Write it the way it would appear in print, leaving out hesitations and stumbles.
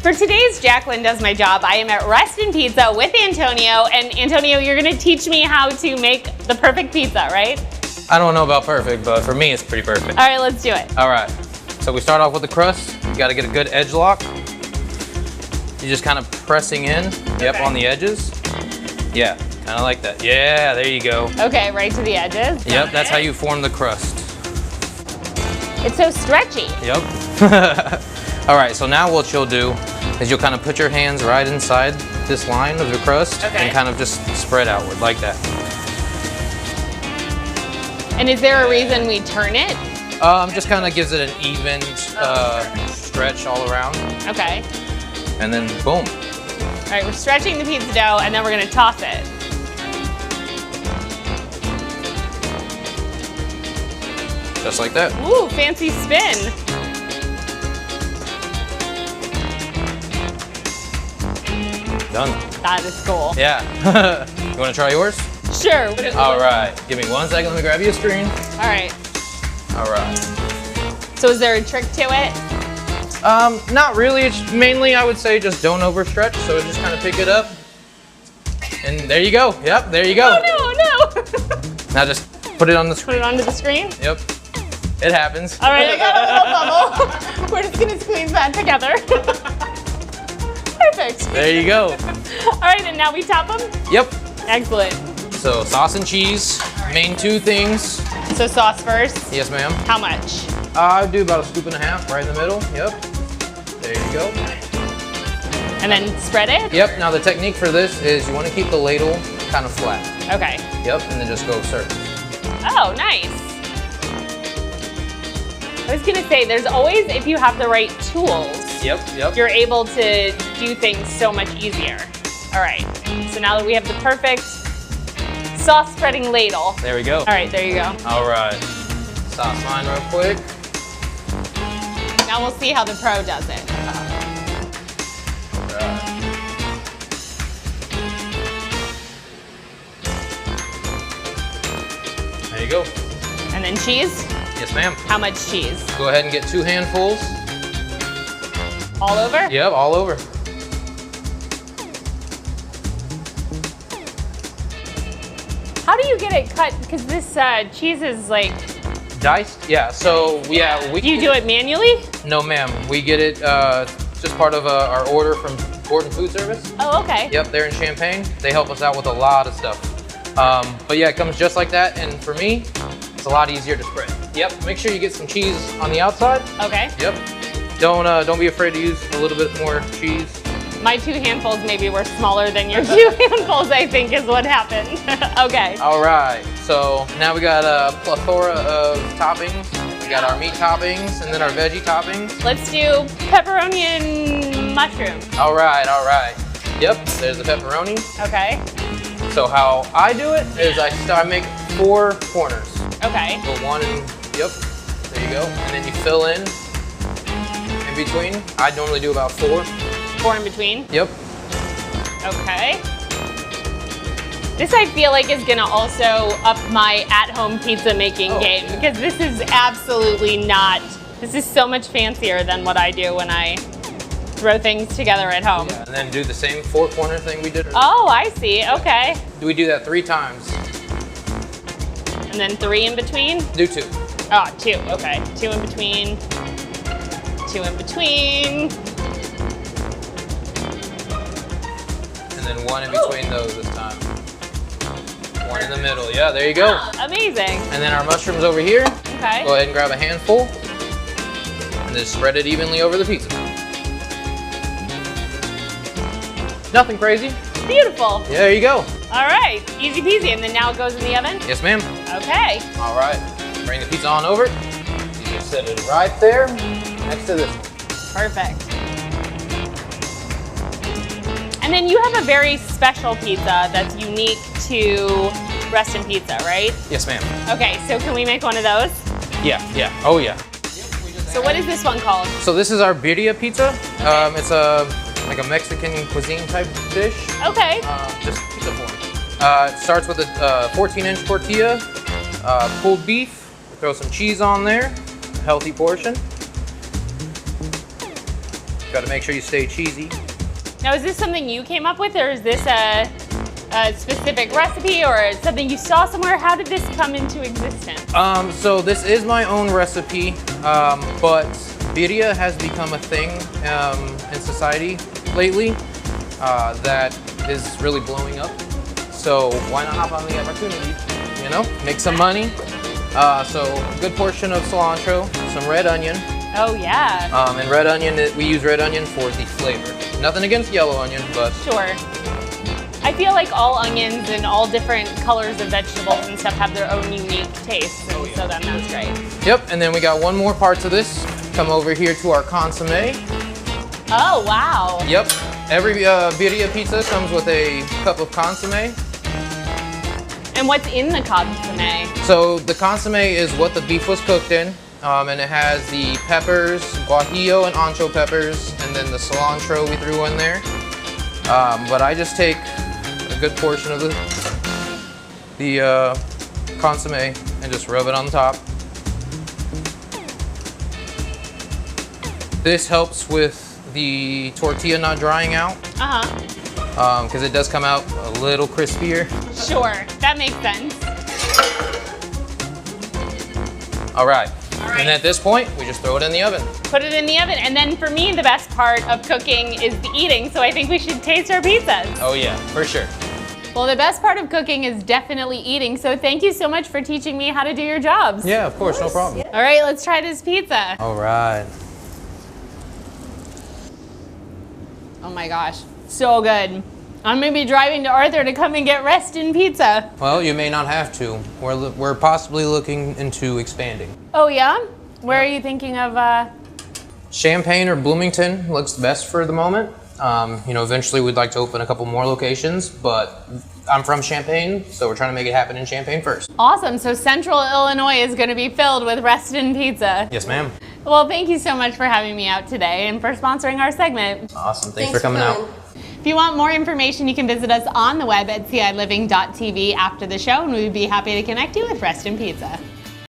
For today's Jaclyn Does My Job, I am at Reston Pizza with Antonio. And Antonio, you're gonna teach me how to make the perfect pizza, right? I don't know about perfect, but for me, it's pretty perfect. All right, let's do it. All right, so we start off with the crust. You gotta get a good edge lock. You're just kind of pressing in, yep, on the edges. Yeah, kind of like that. Yeah, there you go. Okay, right to the edges. Yep, that's how you form the crust. It's so stretchy. Yep. All right, so now what you'll do is you'll kind of put your hands right inside this line of the crust and kind of just spread outward like that. And is there a reason we turn it? Just kind of gives it an even stretch all around. Okay. And then boom. All right, we're stretching the pizza dough and then we're gonna toss it. Just like that. Ooh, fancy spin. Done. That is cool. Yeah. You want to try yours? Sure. All right. Give me 1 second. Let me grab you a screen. All right. All right. So is there a trick to it? Not really. It's mainly, I would say, just don't overstretch. So just kind of pick it up. And there you go. Yep, there you go. Oh, no. Now just put it on the screen. Put it onto the screen? Yep. It happens. All right, I got a little bubble. We're just gonna squeeze that together. Perfect. There you go. All right, and now we top them? Yep. Excellent. So sauce and cheese, main two things. So sauce first? Yes, ma'am. How much? I do about 1.5 scoops right in the middle. Yep. There you go. And then spread it? Yep. Now the technique for this is you want to keep the ladle kind of flat. Okay. Yep. And then just go serve. Oh, nice. I was gonna say, there's always, if you have the right tools, Yep. you're able to do things so much easier. All right, so now that we have the perfect sauce spreading ladle. There we go. All right, there you go. All right. Sauce line real quick. Now we'll see how the pro does it. All right. There you go. And then cheese? Yes, ma'am. How much cheese? Go ahead and get 2 handfuls. All over? Yep, all over. How do you get it cut? Because this cheese is like... Diced? Yeah, so yeah. Do you do it manually? No, ma'am. We get it just part of our order from Gordon Food Service. Oh, okay. Yep, they're in Champaign. They help us out with a lot of stuff. But yeah, it comes just like that. And for me, it's a lot easier to spread. Yep, make sure you get some cheese on the outside. Okay. Yep. Don't be afraid to use a little bit more cheese. My 2 handfuls maybe were smaller than your 2 handfuls, I think is what happened. Okay. All right, so now we got a plethora of toppings. We got our meat toppings and then our veggie toppings. Let's do pepperoni and mushroom. All right. Yep, there's the pepperoni. Okay. So how I do it is I make 4 corners. Okay. So 1 and, yep, there you go. And then you fill in between. I normally do about 4. 4 in between? Yep. Okay. This I feel like is gonna also up my at-home pizza making game because this is absolutely not, this is so much fancier than what I do when I throw things together at home. Yeah, and then do the same 4-corner thing we did. Oh, I see, okay. We do that 3 times. And then 3 in between? Do 2. Oh, 2, okay. 2 in between, 2 in between. And then 1 in between those this time. 1 in the middle, yeah, there you go. Oh, amazing. And then our mushrooms over here. Okay. Go ahead and grab a handful and just spread it evenly over the pizza. Nothing crazy. Beautiful. Yeah, there you go. All right, easy peasy. And then now it goes in the oven? Yes, ma'am. Okay. All right, bring the pizza on over. You just set it right there next to this one. Perfect. And then you have a very special pizza that's unique to Reston Pizza, right? Yes, ma'am. Okay, so can we make one of those? Yeah. Oh, yeah. So what is this one called? So this is our birria pizza. It's like a Mexican cuisine type dish. Okay. Just pizza form. It starts with a 14-inch tortilla, pulled beef. Throw some cheese on there, a healthy portion. Got to make sure you stay cheesy. Now, is this something you came up with, or is this a specific recipe, or something you saw somewhere? How did this come into existence? So this is my own recipe, but birria has become a thing in society lately that is really blowing up. So why not hop on the opportunity, you know, make some money. So a good portion of cilantro, some red onion. Oh yeah. And red onion, we use red onion for the flavor. Nothing against yellow onion, but... Sure. I feel like all onions and all different colors of vegetables and stuff have their own unique taste, so then that's great. Yep, and then we got one more part to this. Come over here to our consomme. Oh, wow. Yep, every birria pizza comes with a cup of consomme. And what's in the consomme? So the consomme is what the beef was cooked in, and it has the peppers, guajillo and ancho peppers, and then the cilantro we threw in there. But I just take a good portion of the consomme and just rub it on top. This helps with the tortilla not drying out. Because it does come out a little crispier. Sure, that makes sense. All right. And at this point, we just throw it in the oven. Put it in the oven. And then for me, the best part of cooking is the eating, so I think we should taste our pizzas. Oh yeah, for sure. Well, the best part of cooking is definitely eating, so thank you so much for teaching me how to do your jobs. Yeah, of course, no problem. All right, let's try this pizza. All right. Oh my gosh, so good. I'm gonna be driving to Arthur to come and get Reston Pizza. Well, you may not have to. We're possibly looking into expanding. Oh yeah? Where are you thinking of? Champaign or Bloomington looks best for the moment. You know, eventually we'd like to open a couple more locations, but I'm from Champaign, so we're trying to make it happen in Champaign first. Awesome, so Central Illinois is gonna be filled with Reston Pizza. Yes, ma'am. Well, thank you so much for having me out today and for sponsoring our segment. Awesome, thanks for coming out. If you want more information, you can visit us on the web at ciLiving.tv after the show, and we'd be happy to connect you with Reston Pizza.